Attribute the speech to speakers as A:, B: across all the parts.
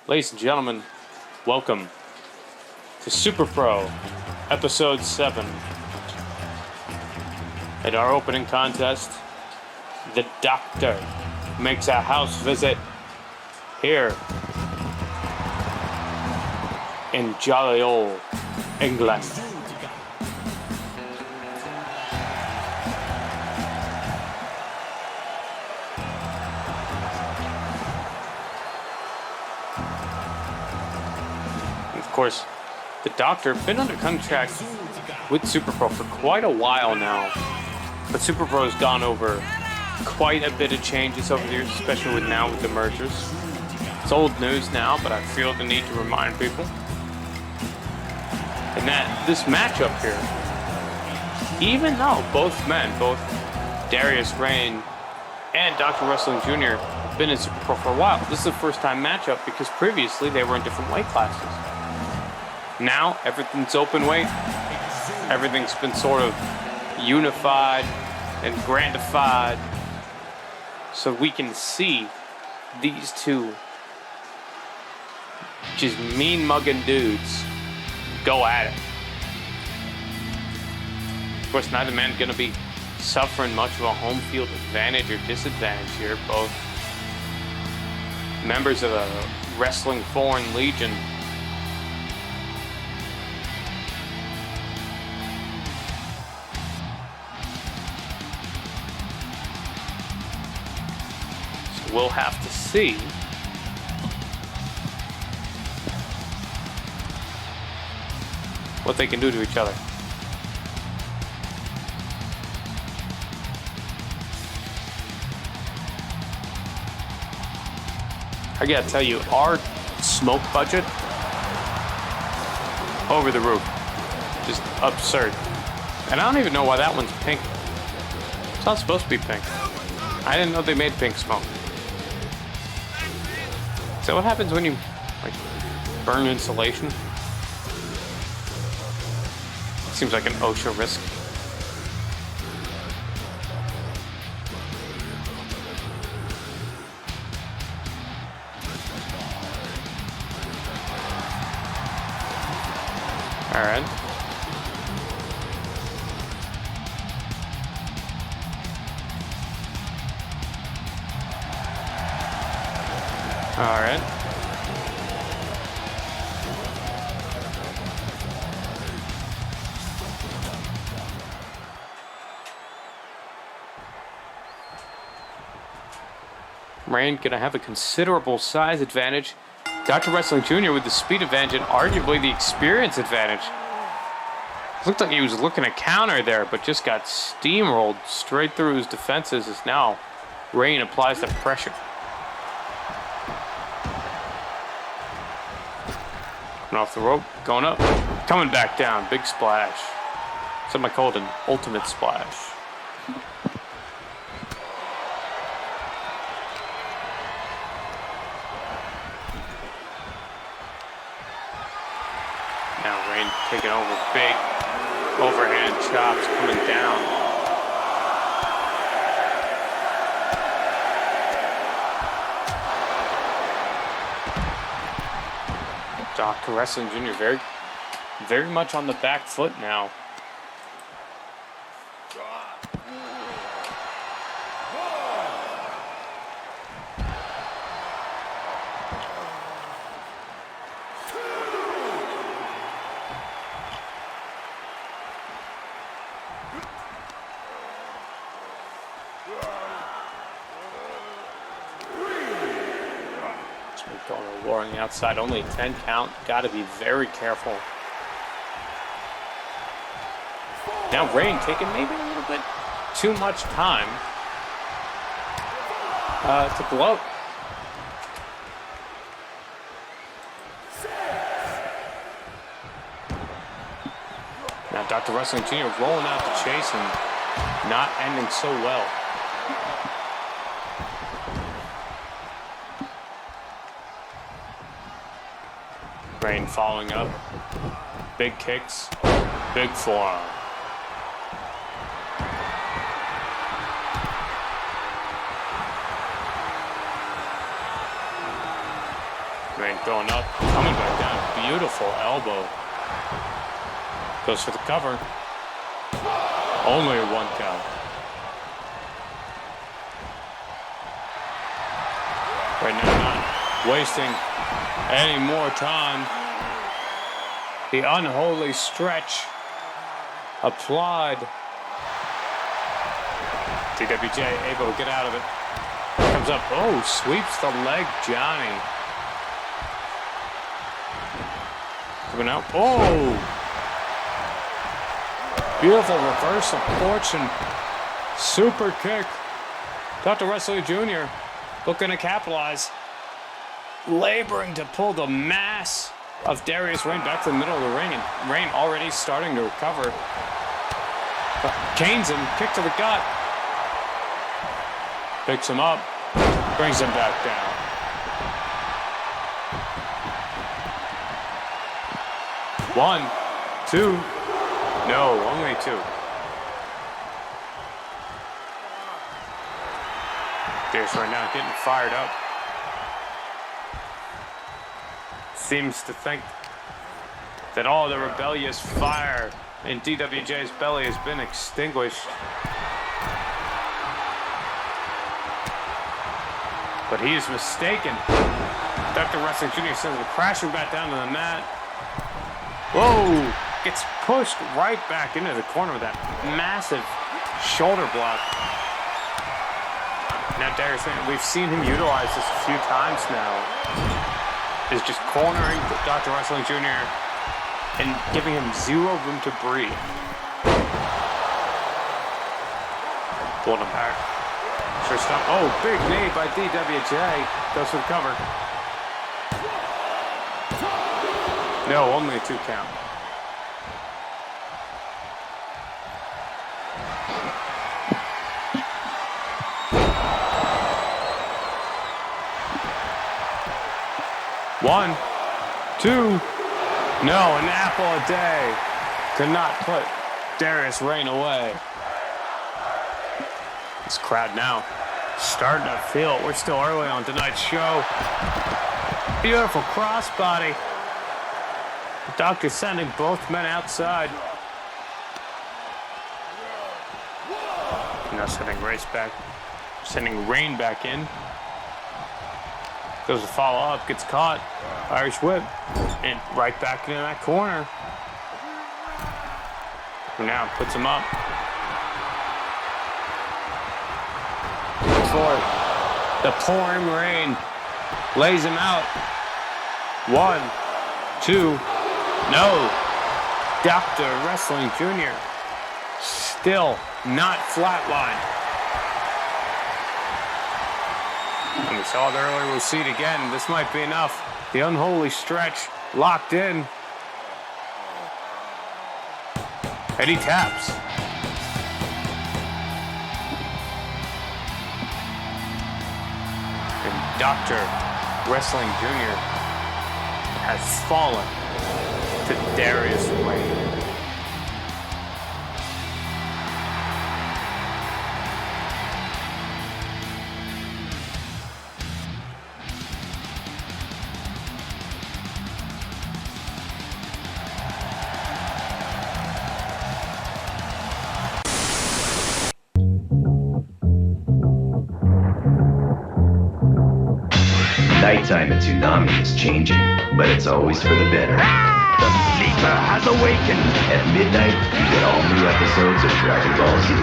A: Ladies and gentlemen, welcome to Super Pro, Episode 7. In our opening contest, the Doctor makes a house visit here in jolly old England. Of course, the Doctor been under contract with Super Pro for quite a while now, but Super Pro's gone over quite a bit of changes over the years, especially with the mergers. It's old news now, but I feel the need to remind people. And that this matchup here, even though both Darius, Rayne, and Dr. Wrestling Jr. have been in Super Pro for a while, this is the first time matchup because previously they were in different weight classes. Now, everything's open weight. Everything's been sort of unified and grandified so we can see these two just mean-mugging dudes go at it. Of course, neither man's going to be suffering much of a home field advantage or disadvantage here. Both members of the Wrestling Foreign Legion. We'll have to see what they can do to each other. I gotta tell you, our smoke budget, over the roof. Just absurd. And I don't even know why that one's pink. It's not supposed to be pink. I didn't know they made pink smoke. So what happens when you burn insulation? Seems like an OSHA risk. All right. All right. Rayne gonna have a considerable size advantage. Dr. Wrestling Jr. with the speed advantage and arguably the experience advantage. Looked like he was looking to counter there, but just got steamrolled straight through his defenses as now Rayne applies the pressure. Coming off the rope, going up, coming back down, big splash. Some might call it an ultimate splash. Now Rayne taking over, big overhand chops coming down. Dr. Wrestling Jr. very much on the back foot now. Going outside, only 10 count. Got to be very careful. Now Rayne taking maybe a little bit too much time to blow. Now Dr. Wrestling Jr. rolling out the chase and not ending so well. Rayne following up. Big kicks. Big forearm. Rayne going up, coming back down. Beautiful elbow. Goes for the cover. Only a 1 count. Right now, not wasting any more time. The unholy stretch applied. DWJ able to get out of it. Comes up. Oh, sweeps the leg, Johnny. Coming out. Oh! Beautiful reverse of fortune. Super kick. Dr. Wrestling Jr. looking to capitalize. Laboring to pull the mass of Darius Rayne back to the middle of the ring. And Rayne already starting to recover. Canes him. Kick to the gut. Picks him up. Brings him back down. One, two. No, only 2. Darius right now getting fired up. Seems to think that all the rebellious fire in DWJ's belly has been extinguished. But he is mistaken. Dr. Wrestling Jr. sends him crashing back down to the mat. Whoa! Gets pushed right back into the corner with that massive shoulder block. Now Darius, we've seen him utilize this a few times now. Is just cornering Dr. Wrestling Jr. and giving him zero room to breathe. Pulling him back. Sure stop. Oh, big knee by DWJ. Goes for the cover. No, only a 2 count. One, two, no, an apple a day could not put Darius Rayne away. This crowd now starting to feel it. We're still early on tonight's show. Beautiful crossbody. The doctor sending both men outside. Now sending Rayne back in. Goes to follow up, gets caught. Irish whip. And right back into that corner. Now puts him up. For the pouring rain. Lays him out. 1, 2. No. Dr. Wrestling Jr. Still not flatlined. And we saw it earlier, we'll see it again. This might be enough. The unholy stretch locked in. And he taps. And Dr. Wrestling Jr. has fallen to Darius Rayne.
B: Nighttime at Tsunami is changing, but it's always for the better. The Sleeper has awakened! At midnight, you get all new episodes of Dragon Ball Z.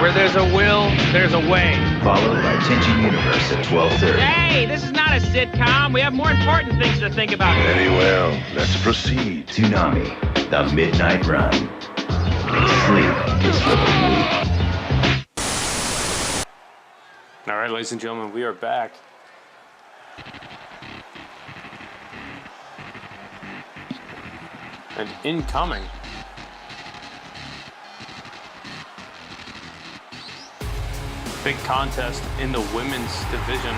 C: Where there's a will, there's a way.
B: Followed by Tension Universe at 12:30.
C: Hey, this is not a sitcom. We have more important things to think about.
D: Very well, let's proceed.
B: Tsunami, the midnight run. Sleep is for the weak.
A: All right, ladies and gentlemen, we are back. And incoming. Big contest in the women's division.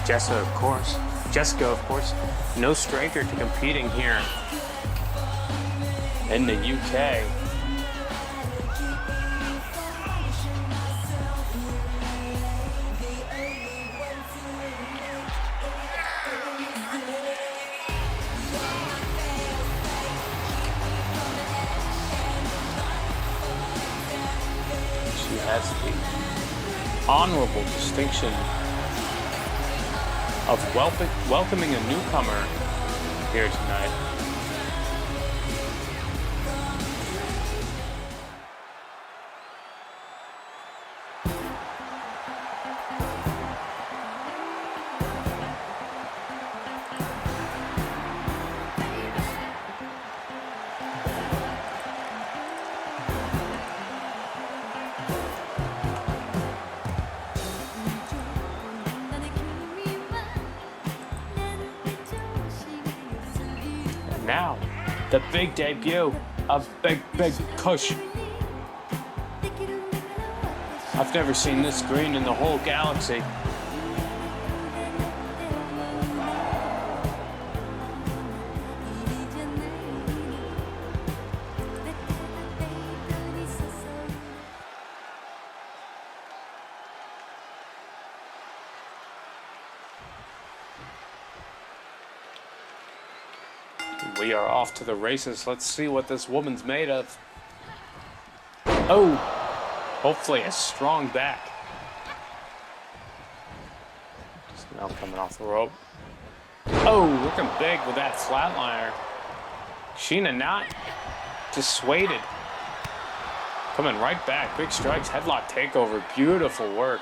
A: Jessica, of course, no stranger to competing here in the UK. She has the honorable distinction of welcoming a newcomer here tonight. Now, the big debut of Big Kush. I've never seen this green in the whole galaxy. We are off to the races. Let's see what this woman's made of. Oh, hopefully a strong back. Just now coming off the rope. Oh, looking big with that flatliner. Sheena not dissuaded. Coming right back. Big strikes, headlock takeover. Beautiful work.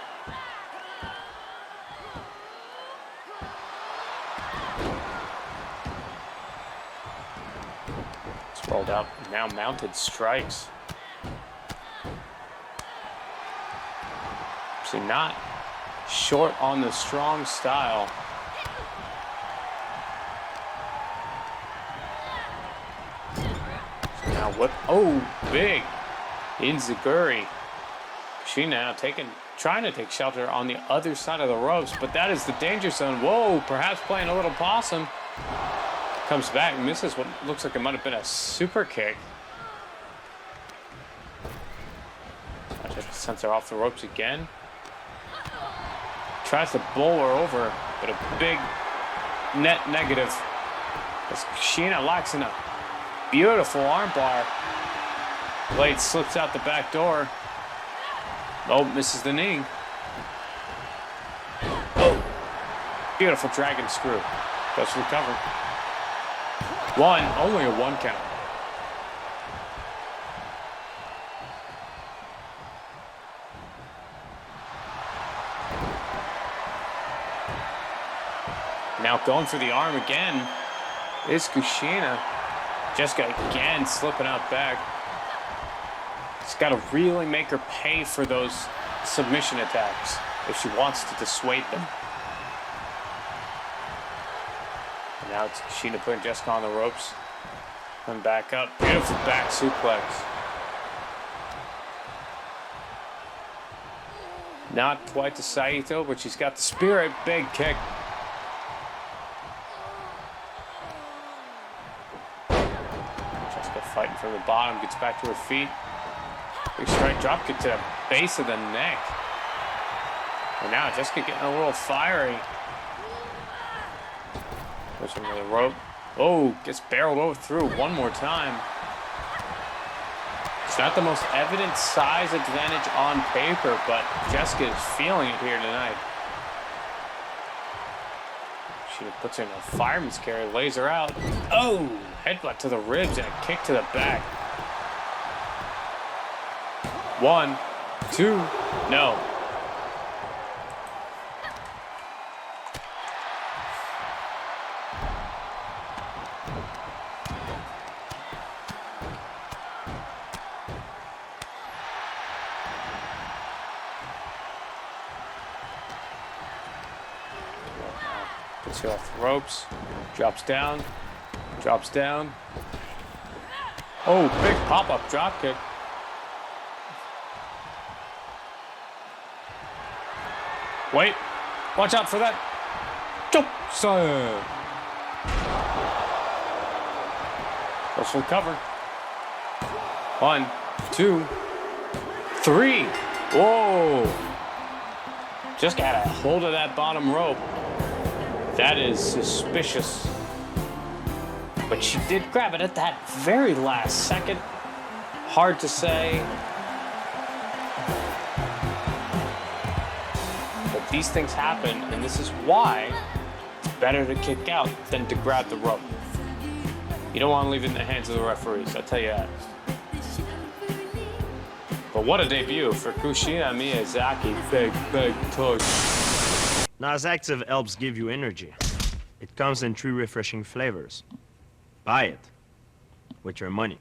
A: Rolled out, now mounted strikes. See, not short on the strong style. So now whip, oh, big Inzaguri. She now trying to take shelter on the other side of the ropes, but that is the danger zone. Whoa, perhaps playing a little possum. Comes back, misses what looks like it might have been a super kick. Just sends her off the ropes again. Tries to bowl her over, but a big net negative. As Sheena locks in a beautiful armbar. Blade slips out the back door. Oh, misses the knee. Oh, beautiful dragon screw. Goes for the cover. Only a one count. Now going for the arm again is Kushina. Jessica again slipping out back. She's got to really make her pay for those submission attacks if she wants to dissuade them. Now it's Sheena putting Jessica on the ropes. Coming back up. Beautiful back suplex. Not quite the Saito, but she's got the spirit. Big kick. Jessica fighting from the bottom. Gets back to her feet. Big strike drop kick to the base of the neck. And now Jessica getting a little fiery. Pushing to the rope. Oh, gets barreled over through one more time. It's not the most evident size advantage on paper, but Jessica is feeling it here tonight. She puts her in a fireman's carry, lays her out. Oh, headbutt to the ribs and a kick to the back. 1, 2, no. Puts her off the ropes, drops down, Drops down. Oh, big pop-up drop kick. Wait. Watch out for that. Jump slam. Let's recover. 1, 2, 3. Whoa. Just got a hold of that bottom rope. That is suspicious. But she did grab it at that very last second. Hard to say. But these things happen, and this is why it's better to kick out than to grab the rope. You don't want to leave it in the hands of the referees, I'll tell you that. But what a debut for Kushina Miyazaki. Big touch.
E: Nice active helps give you energy. It comes in 3 refreshing flavors. Buy it with your money.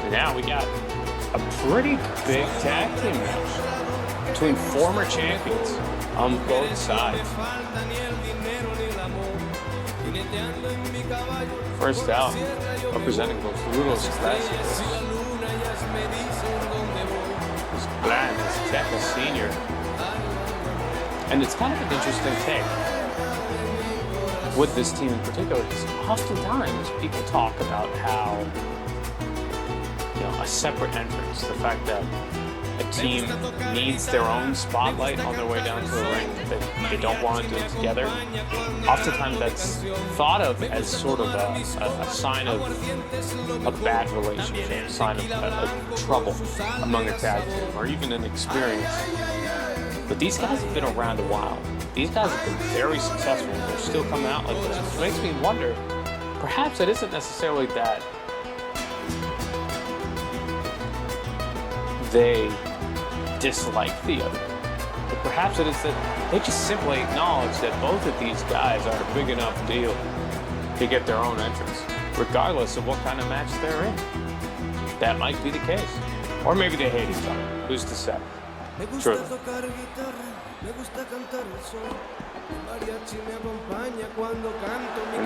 A: And now we got a pretty big tag team match between former champions on both sides. First out, representing both Rudos and Clasicos. Ciaran is Tekka Sr. And it's kind of an interesting take with this team in particular, because oftentimes people talk about how, a separate entrance, the fact that a team needs their own spotlight on their way down to the ring, that they don't want to do it together. Oftentimes that's thought of as sort of a sign of a bad relationship, a sign of trouble among a tag team, or even an experience. But these guys have been around a while. These guys have been very successful, and they're still coming out like this, which makes me wonder, perhaps it isn't necessarily that they dislike the other, but perhaps it is that they just simply acknowledge that both of these guys are a big enough deal to get their own entrance, regardless of what kind of match they're in. That might be the case. Or maybe they hate each other. Who's to say? True. And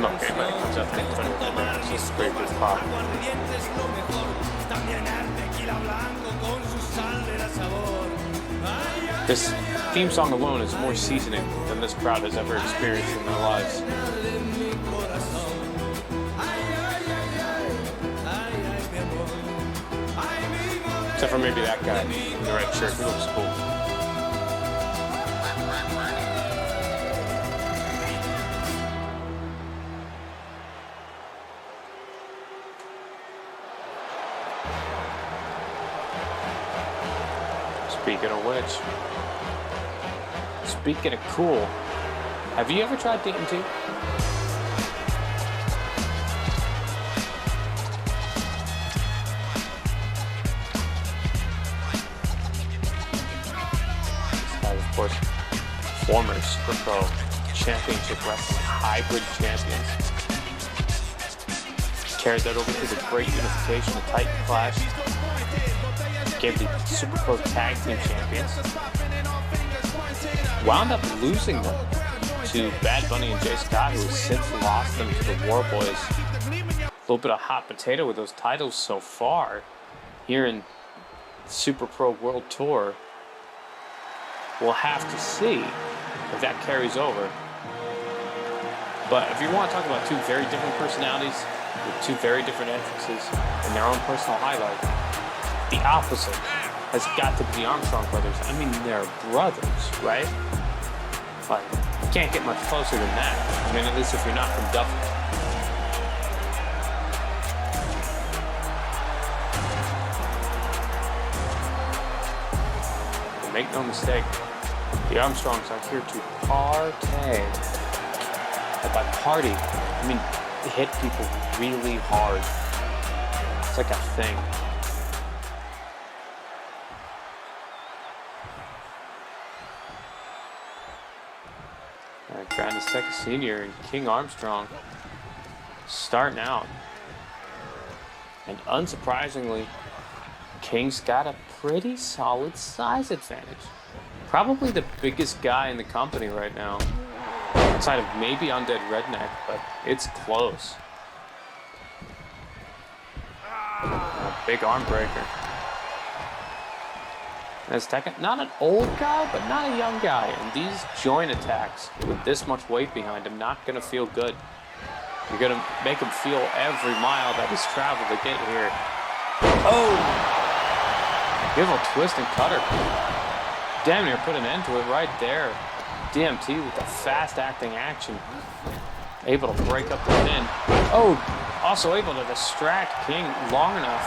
A: look, anybody comes up and tries to scrape his pop. This theme song alone is more seasoning than this crowd has ever experienced in their lives. Except for maybe that guy in the red shirt, he looks cool. Speaking of which, speaking of cool, have you ever tried DMT? Of course, former Super Pro Championship Wrestling Hybrid Champions. Carried that over to the Great Unification, the Titan Clash. Gave the Super Pro Tag Team Champions. Wound up losing them to Bad Bunny and Jay Scott, who has since lost them to the War Boys. A little bit of hot potato with those titles so far here in the Super Pro World Tour. We'll have to see if that carries over. But if you want to talk about two very different personalities with two very different entrances and their own personal highlight, the opposite has got to be the Armstrong brothers. I mean, they're brothers, right? Like, you can't get much closer than that. I mean, at least if you're not from Dublin. And make no mistake, the Armstrongs are here to party. And by party, I mean hit people really hard. It's like a thing. Grandis Tekka Sr. and King Armstrong starting out. And unsurprisingly, King's got a pretty solid size advantage. Probably the biggest guy in the company right now. Outside of maybe Undead Redneck, but it's close. A big arm breaker. Azteca, not an old guy, but not a young guy. And these joint attacks with this much weight behind him, not going to feel good. You're going to make him feel every mile that he's traveled to get here. Oh! Beautiful twist and cutter. Damn near put an end to it right there. DMT with the fast-acting action. Able to break up the pin. Oh! Also able to distract King long enough.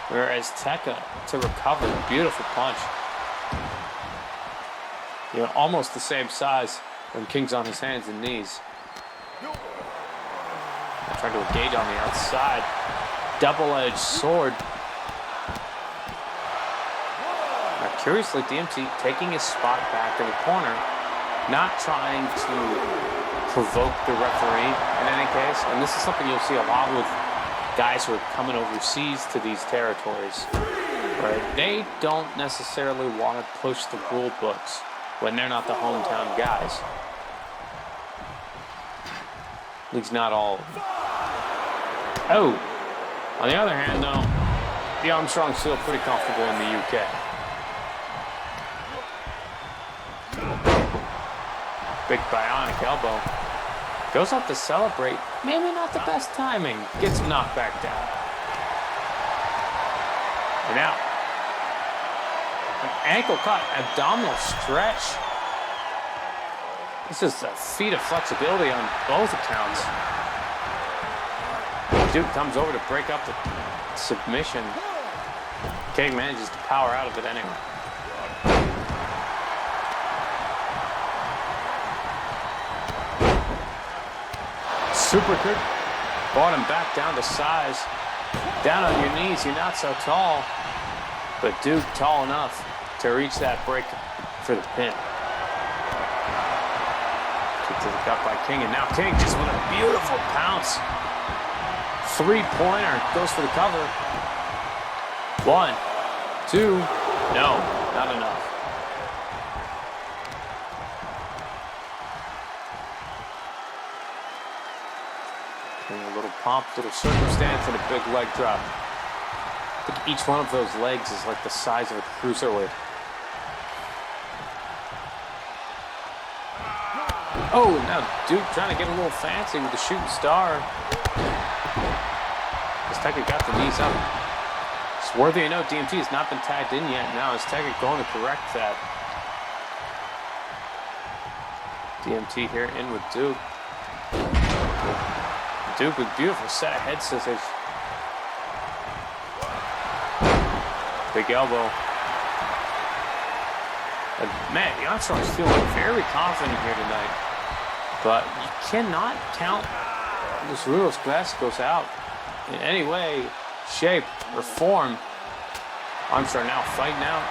A: Whereas Tekka to recover. Beautiful punch. You know, almost the same size when King's on his hands and knees. Trying to engage on the outside. Double-edged sword. Now, curiously, DMT taking his spot back in the corner, not trying to provoke the referee in any case. And this is something you'll see a lot with guys who are coming overseas to these territories. Right? They don't necessarily want to push the rule books when they're not the hometown guys. At least not all of them. Oh! On the other hand, though, the Armstrongs feel pretty comfortable in the UK. Big bionic elbow. Goes up to celebrate. Maybe not the best timing. Gets knocked back down. And now, an ankle cut, abdominal stretch. This is a feat of flexibility on both accounts. Duke comes over to break up the submission. King manages to power out of it anyway. Super kick. Brought him back down to size. Down on your knees, you're not so tall. But Duke tall enough to reach that break for the pin. Kick to the gut by King, and now King just with a beautiful pounce. Three-pointer, goes for the cover. 1, 2, no, not enough. And a little pump, little circumstance, and a big leg drop. I think each one of those legs is like the size of a cruiserweight. Oh, now Duke trying to get a little fancy with the shooting star. Azteca got the knees up. It's worthy to note DMT has not been tagged in yet. Now Azteca going to correct that. DMT here in with Duke. Duke with beautiful set of head scissors. Big elbow. And man, the Armstrong's feeling very confident here tonight. But you cannot count this Rudos Clasicos out in any way, shape, or form. Armstrong now fighting out.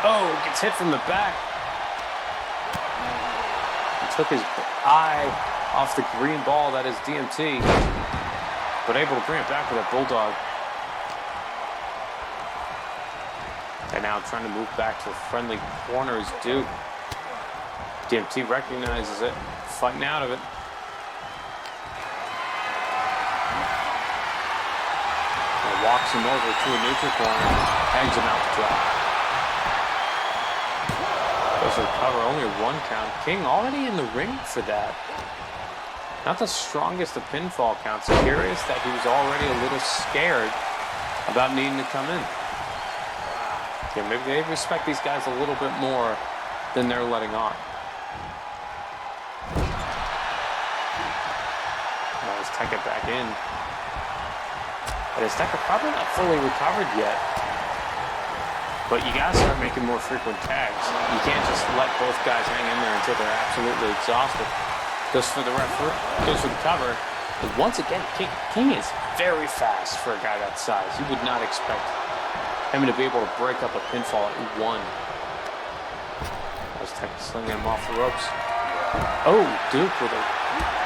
A: Oh, gets hit from the back. He took his eye off the green ball that is DMT, but able to bring it back with a bulldog. And now trying to move back to a friendly corner is Duke. DMT recognizes it, fighting out of it. Walks him over to a neutral corner, hangs him out the drop. Goes for the cover, only a 1 count. King already in the ring for that. Not the strongest of pinfall counts. Curious that he was already a little scared about needing to come in. Yeah, maybe they respect these guys a little bit more than they're letting on. Now let's take it back in. But Azteca probably not fully recovered yet. But you gotta start making more frequent tags. You can't just let both guys hang in there until they're absolutely exhausted. Goes for the referee, goes for the cover. And once again, King is very fast for a guy that size. You would not expect him to be able to break up a pinfall at 1. Azteca slinging him off the ropes. Oh, Duke with a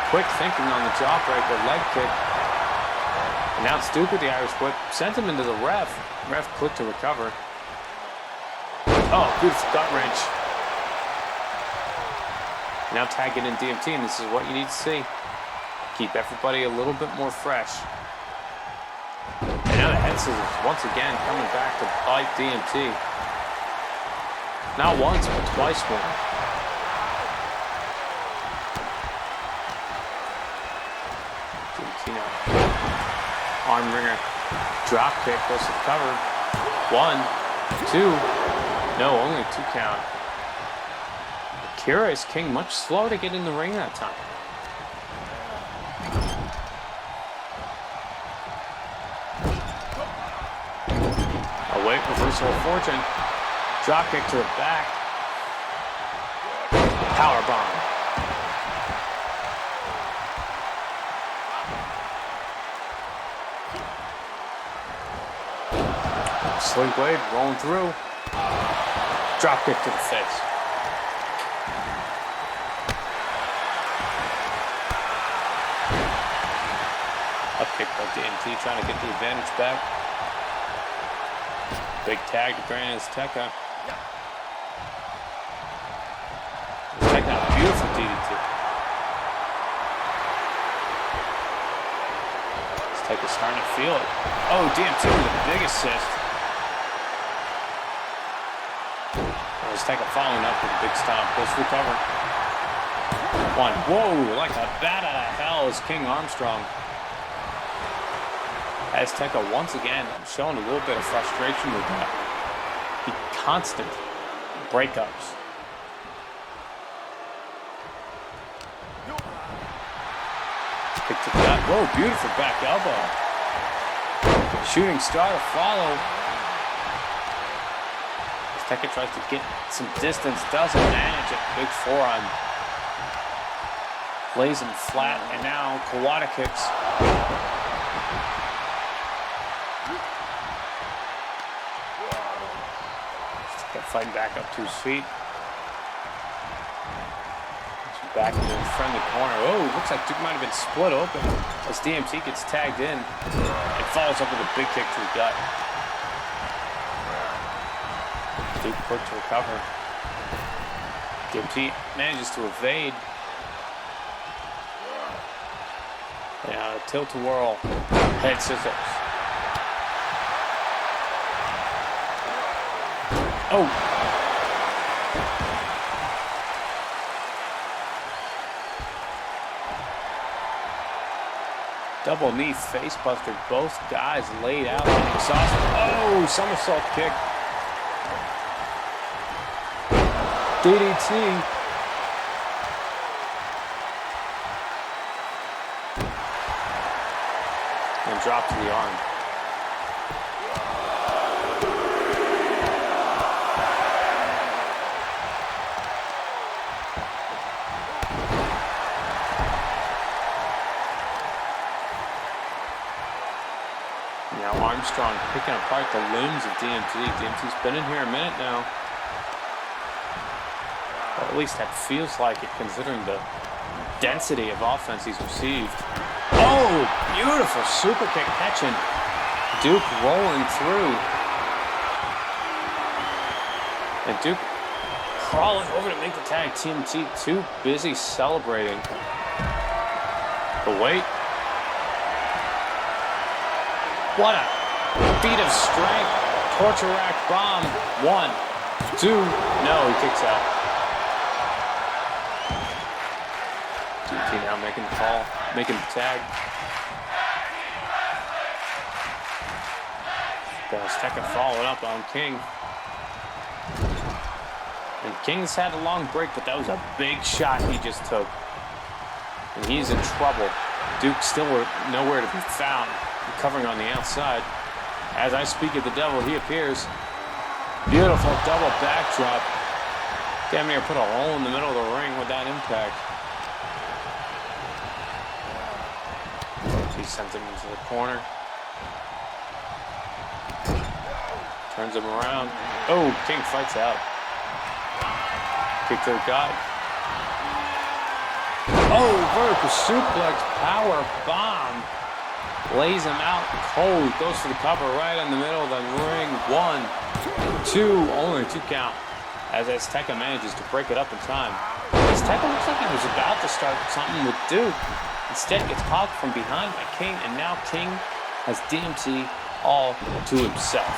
A: quick thinking on the jawbreaker, leg kick. And now it's Duke with the Irish whip. Sent him into the ref. Ref quick to recover. Oh, beautiful gut wrench. Now tag it in DMT, and this is what you need to see. Keep everybody a little bit more fresh. And now the head scissors once again coming back to bite DMT. Not once, but twice more. DMT now. Arm wringer. Drop kick goes to the cover. 1, 2. No, only a 2 count. Kira is King much slower to get in the ring that time. Away, reversal of fortune. Drop kick to the back. Power bomb. Sling blade rolling through. Drop kick to the face. Up kick by DMT trying to get the advantage back. Big tag to Gran Azteca. Azteca, beautiful DDT. Azteca's starting to feel it. Oh, DMT with a big assist. Azteca following up with a big stomp. Goes for the cover. 1. Whoa, like a bat out of hell is King Armstrong. Azteca once again showing a little bit of frustration with that. The constant breakups. Kick to the gut. Whoa, beautiful back elbow. Shooting star to follow. Azteca tries to get some distance, doesn't manage it. Big forearm. Lays him flat, and now Kawada kicks. Fighting back up to his feet. Back into the friendly corner. Oh, looks like Duke might have been split open as DMT gets tagged in and follows up with a big kick to the gut. Duke quick to recover. DMT manages to evade. Now tilt-a-whirl. Head scissors. Oh! Double knee face buster. Both guys laid out and exhausted. Oh! Somersault kick. DDT. And drop to the arm. Now Armstrong picking apart the limbs of DMT. DMT's been in here a minute now. Or at least that feels like it, considering the density of offense he's received. Oh, beautiful super kick catching. Duke rolling through. And Duke crawling over to make the tag. TMT too busy celebrating. The weight. What a feat of strength. Torture rack bomb. 1, 2. No, he kicks out. DT now making the call, making the tag. Azteca followed up on King. And King's had a long break, but that was a big shot he just took. And he's in trouble. Duke still nowhere to be found. Recovering on the outside. As I speak of the devil, he appears. Beautiful double backdrop. Damn near put a hole in the middle of the ring with that impact. He sends him into the corner. Turns him around. Oh, King fights out. Kick to the gut. Oh, vertical suplex, power bomb. lays him out cold, goes for the cover right in the middle of the ring. 1, 2, only 2 count. As Azteca manages to break it up in time. Azteca looks like he was about to start something with Duke. Instead gets caught from behind by King, and now King has DMT all to himself.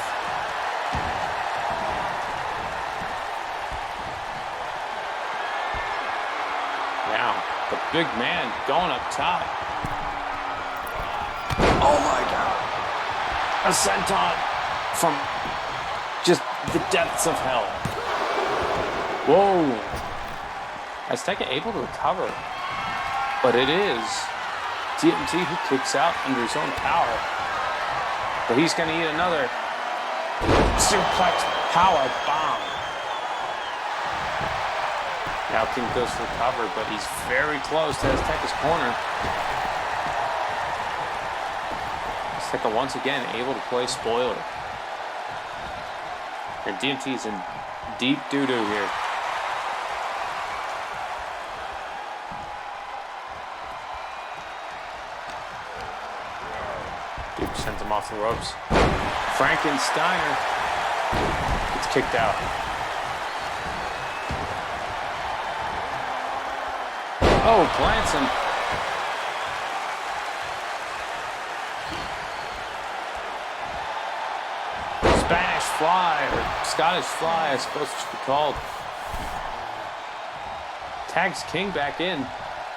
A: Now, the big man going up top. Oh my God. A senton from just the depths of hell. Whoa. Azteca able to recover. But it is DMT who kicks out under his own power. But he's going to eat another suplex power bomb. Now King goes for the cover, but he's very close to Azteca's corner. Azteca once again able to play spoiler. And DMT is in deep doo-doo here. Duke sends him off the ropes. Frankensteiner gets kicked out. Oh, plants him. Spanish fly, or Scottish fly, I suppose it should be called. Tags King back in.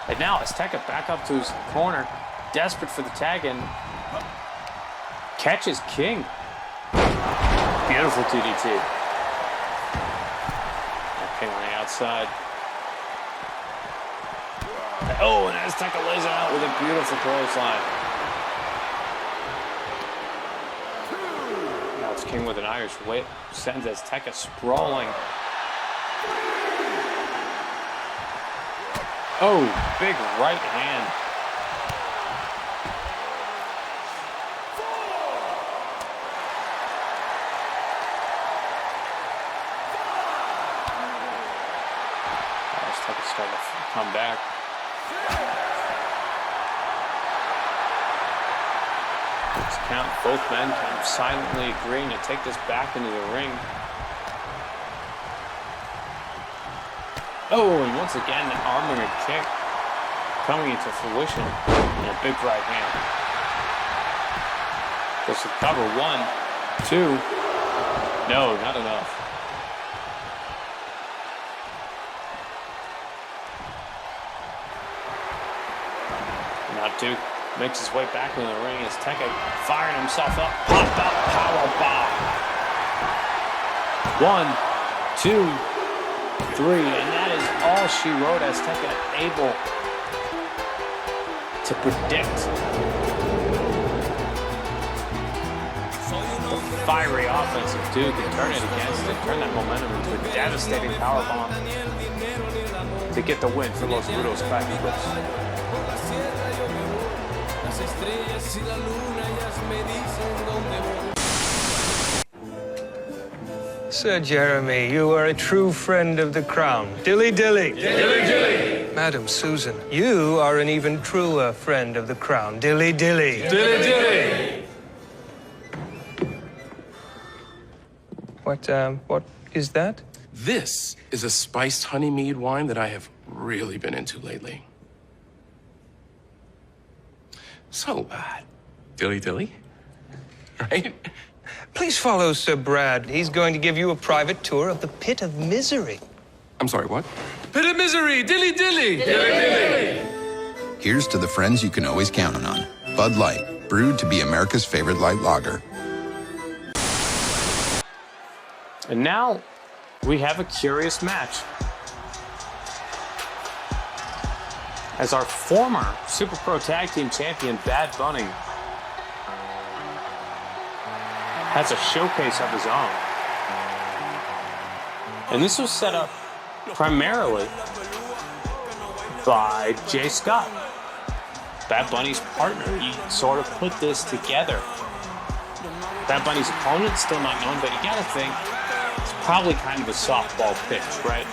A: And now Azteca back up to his corner, desperate for the tag in. Catches King. Beautiful DDT. King on the outside. Oh, and Azteca lays it out with a beautiful clothesline. Now it's King with an Irish whip. Sends Azteca sprawling. Oh, big right hand. Azteca starting to come back. Count, both men kind of silently agreeing to take this back into the ring. Oh, and once again, the armor and kick coming into fruition and a big right hand. Goes to cover 1, 2. No, not enough. Now Duke makes his way back into the ring as Azteca firing himself up. Pop up power bomb. 1, 2, 3, and that is all she wrote. Azteca able to predict the fiery offense of Duke and turn it against it, turn that momentum into a devastating power bomb to get the win for Los Rudos Clasicos.
F: Sir Jeremy, you are a true friend of the crown. Dilly dilly. Dilly dilly. Madam Susan, you are an even truer friend of the crown. Dilly dilly. Dilly dilly. What is that?
G: This is a spiced honey mead wine that I have really been into lately. So, dilly dilly, right?
F: Please follow Sir Brad. He's going to give you a private tour of the Pit of Misery.
G: I'm sorry, what?
F: Pit of Misery, dilly dilly. Dilly dilly.
H: Here's to the friends you can always count on. Bud Light, brewed to be America's favorite light lager.
A: And now we have a curious match. As our former Super Pro Tag Team Champion, Bad Bunny, has a showcase of his own. And this was set up primarily by Jay Scott, Bad Bunny's partner. He sort of put this together. Bad Bunny's opponent, still not known, but you gotta think it's probably kind of a softball pitch, right?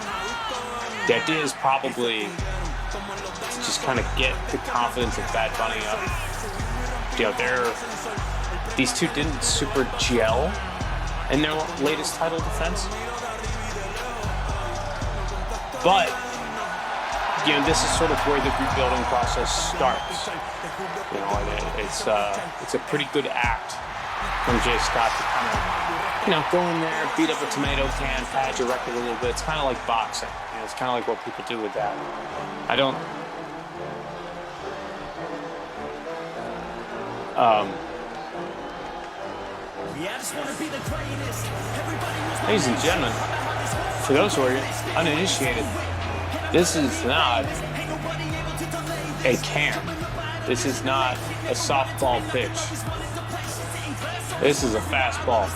A: The idea is probably to just kind of get the confidence of Bad Bunny up. these two didn't super gel in their latest title defense. But, this is sort of where the rebuilding process starts. And it's a pretty good act from Jay Scott to kind of, go in there, beat up a tomato can, pad your record a little bit. It's kind of like boxing. It's kind of like what people do with that. Ladies and gentlemen, for those who are uninitiated, this is not a can. This is not a softball pitch. This is a fastball.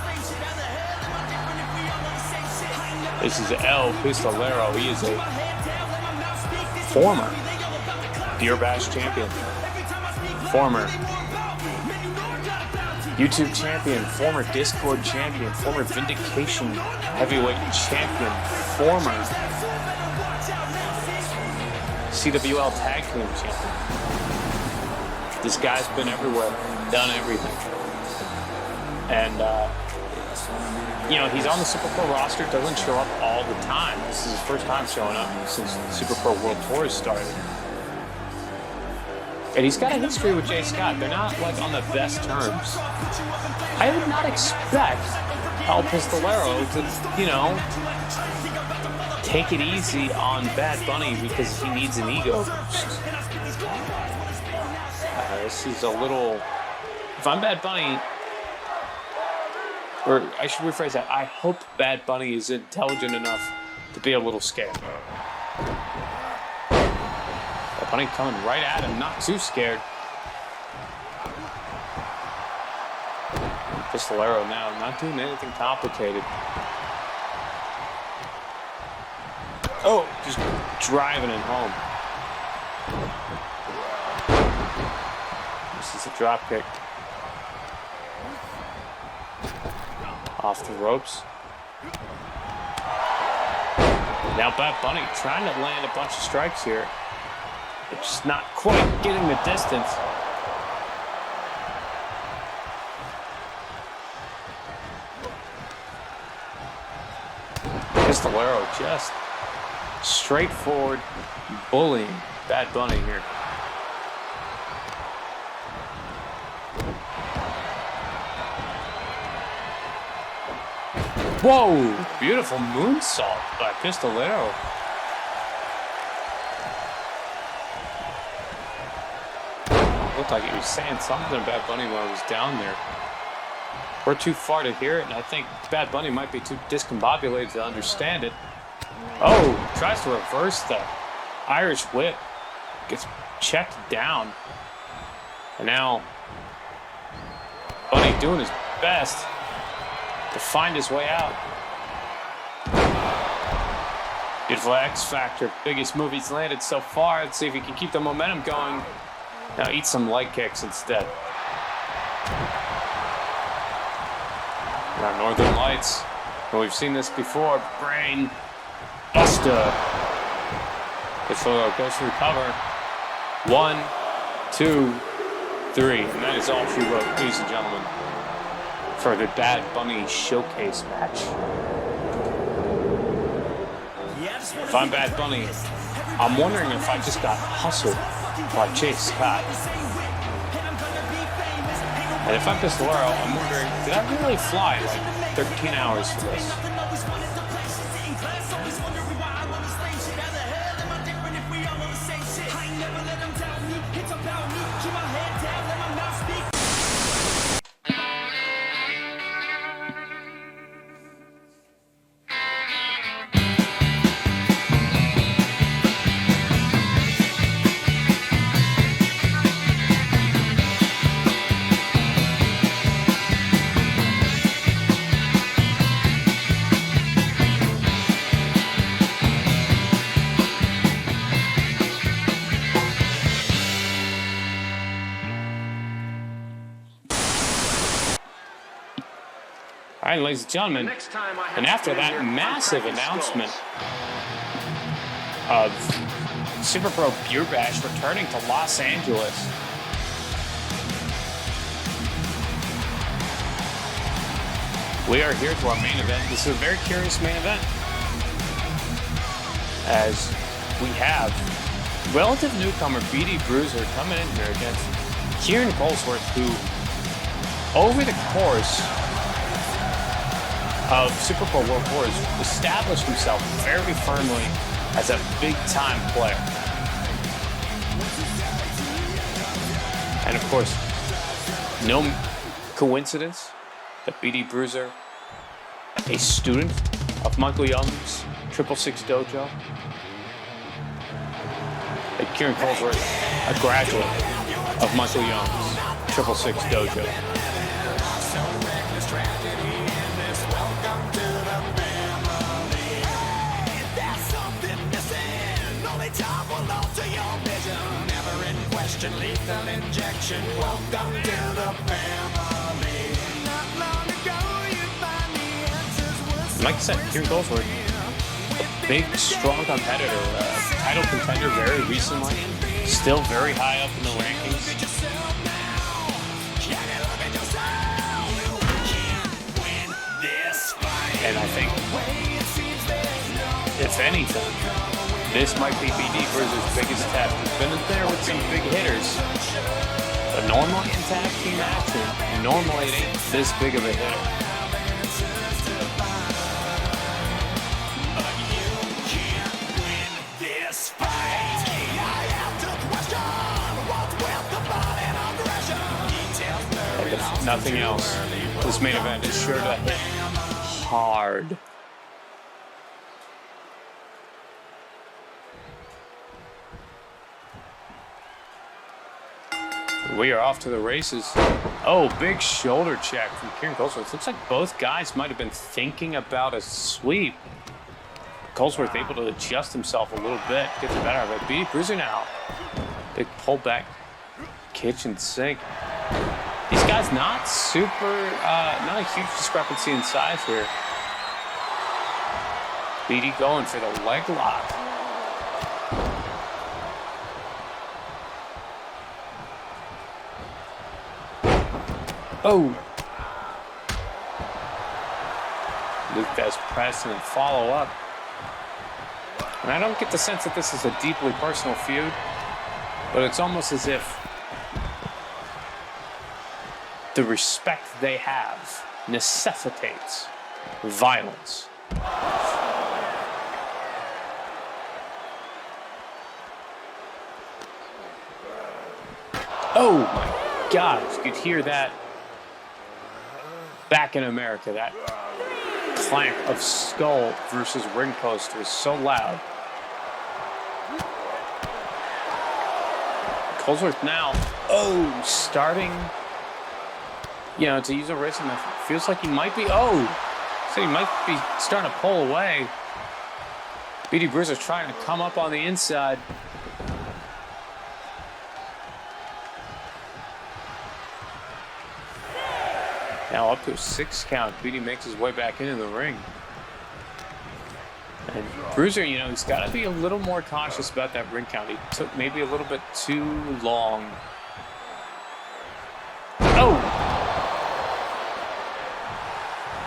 A: This is El Pistolero. He is a former Beer Bash champion, former YouTube champion, former Discord champion, former Vindication heavyweight champion, former CWL tag team champion. This guy's been everywhere, done everything. And, he's on the Super Pro roster, doesn't show up all the time. This is his first time showing up since the Super Pro World Tour started. And he's got a history with Jay Scott. They're not, on the best terms. I would not expect El Pistolero to, take it easy on Bad Bunny because he needs an ego boost. This is a little... If I'm Bad Bunny... Or I should rephrase that. I hope Bad Bunny is intelligent enough to be a little scared. Bad Bunny coming right at him, not too scared. Pistolero now, not doing anything complicated. Oh, just driving it home. This is a drop kick. Off the ropes. Now Bad Bunny trying to land a bunch of strikes here. It's just not quite getting the distance. Pistolero just straightforward bullying Bad Bunny here. Whoa! Beautiful moonsault by Pistolero. Looked like he was saying something to Bad Bunny while he was down there. We're too far to hear it, and I think Bad Bunny might be too discombobulated to understand it. Oh, tries to reverse the Irish whip. Gets checked down. And now, Bunny doing his best to find his way out. Beautiful X Factor. Biggest move he's landed so far. Let's see if he can keep the momentum going. Now eat some leg kicks instead. Our Northern Lights. And we've seen this before. Brain Buster. Pistolero goes through cover. 1, 2, 3. And that is all she wrote, ladies and gentlemen, for the Bad Bunny showcase match. If I'm Bad Bunny, I'm wondering if I just got hustled by Jay Scott. And if I'm Pistolero, I'm wondering, did I really fly 13 hours for this? All right, ladies and gentlemen, and after that massive announcement of Super Pro Beer Bash returning to Los Angeles, We are here to our main event. This is a very curious main event, as we have relative newcomer BD Bruiser coming in here against Ciaran Culsworth, who over the course of Super Pro World Tours established himself very firmly as a big-time player. And of course, no coincidence that BD Bruiser, a student of Michael Young's 666 Dojo, and Ciaran Culsworth, a graduate of Michael Young's 666 Dojo.
I: Lethal injection. Welcome to the family. Not long ago, you find the answers.
A: Like I said, Ciaran Culsworth, a big, strong competitor, title contender very recently, still very high up in the rankings. And I think, if anything, this might be BD Bruiser's biggest test. He's been in there with some big hitters, but normally in tag team action, normally it ain't this big of a hitter. And if nothing else, this main event is sure to hit hard. We are off to the races. Oh, big shoulder check from Ciaran Culsworth. Looks like both guys might have been thinking about a sweep. Culsworth able to adjust himself a little bit, get the better of it. BD Bruiser now. Big pullback kitchen sink. These guys not not a huge discrepancy in size here. BD going for the leg lock. Oh! Luke does press and follow up. And I don't get the sense that this is a deeply personal feud, but it's almost as if the respect they have necessitates violence. Oh my God, you could hear that back in America. That clank of skull versus ring post was so loud. Culsworth now, starting, to use a wrist, and it feels like he might be, so he might be starting to pull away. BD Bruiser's trying to come up on the inside. Now up to a 6 count. BD makes his way back into the ring. And Bruiser, he's got to be a little more cautious about that ring count. He took maybe a little bit too long. Oh!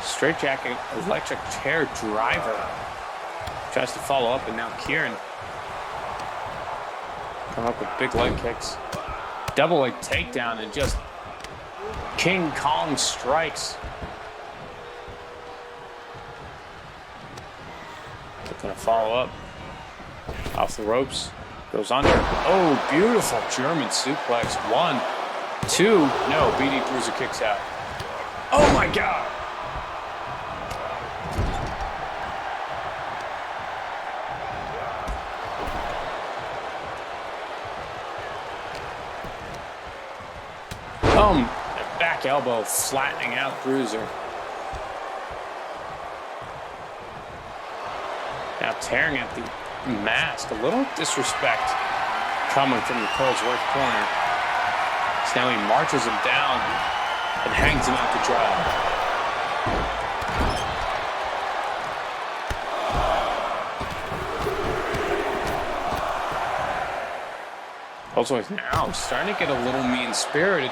A: Straight jacket, electric chair driver. Tries to follow up, and now Ciaran come up with big leg kicks. Double leg takedown and just King Kong strikes. Gonna follow up. Off the ropes. Goes under. Oh, beautiful German suplex. 1, 2. No, BD Bruiser kicks out. Oh my God. Back elbow flattening out Bruiser. Now tearing at the mask. A little disrespect coming from the Culsworth corner. So now he marches him down and hangs him out to dry. Culsworth now starting to get a little mean-spirited.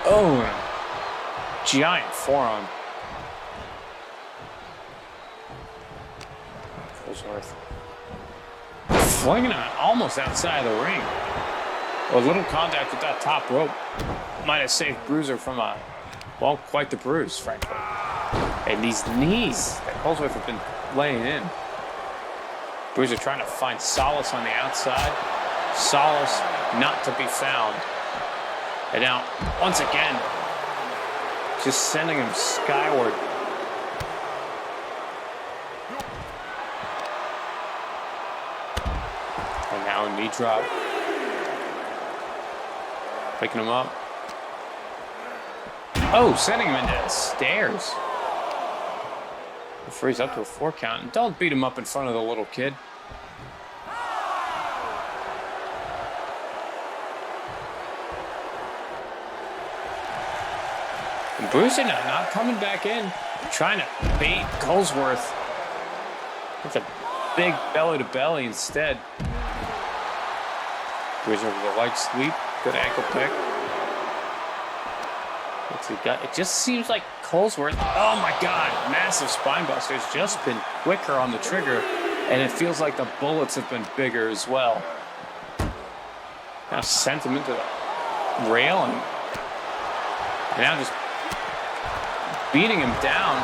A: Oh, giant forearm. Culsworth flinging it almost outside of the ring. A little contact with that top rope might have saved Bruiser from well, quite the bruise, frankly. And these knees that Culsworth have been laying in. Bruiser trying to find solace on the outside. Solace not to be found. And now, once again, just sending him skyward. And now a knee drop. Picking him up. Oh, sending him into the stairs. Frees up to a 4 count. And don't beat him up in front of the little kid. And Bruiser now not coming back in. Trying to bait Culsworth. It's a big belly to belly instead. Bruiser with a light sweep. Good ankle pick. What's he got? It just seems like Culsworth, oh my God, massive spine buster, has just been quicker on the trigger, and it feels like the bullets have been bigger as well. Now sent him into the railing. And now just beating him down.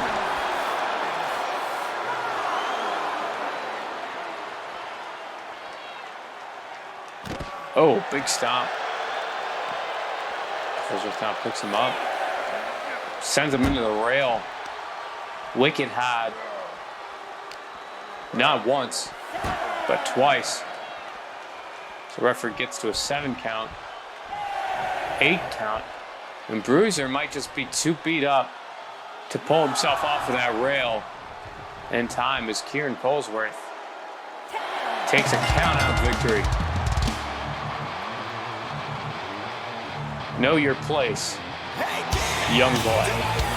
A: Oh, big stomp. Culsworth now picks him up. Sends him into the rail. Wicked hard. Not once, but twice. So the referee gets to a 7 count. 8 count. And Bruiser might just be too beat up to pull himself off of that rail in time as Ciaran Culsworth takes a count out victory. Know your place, young boy.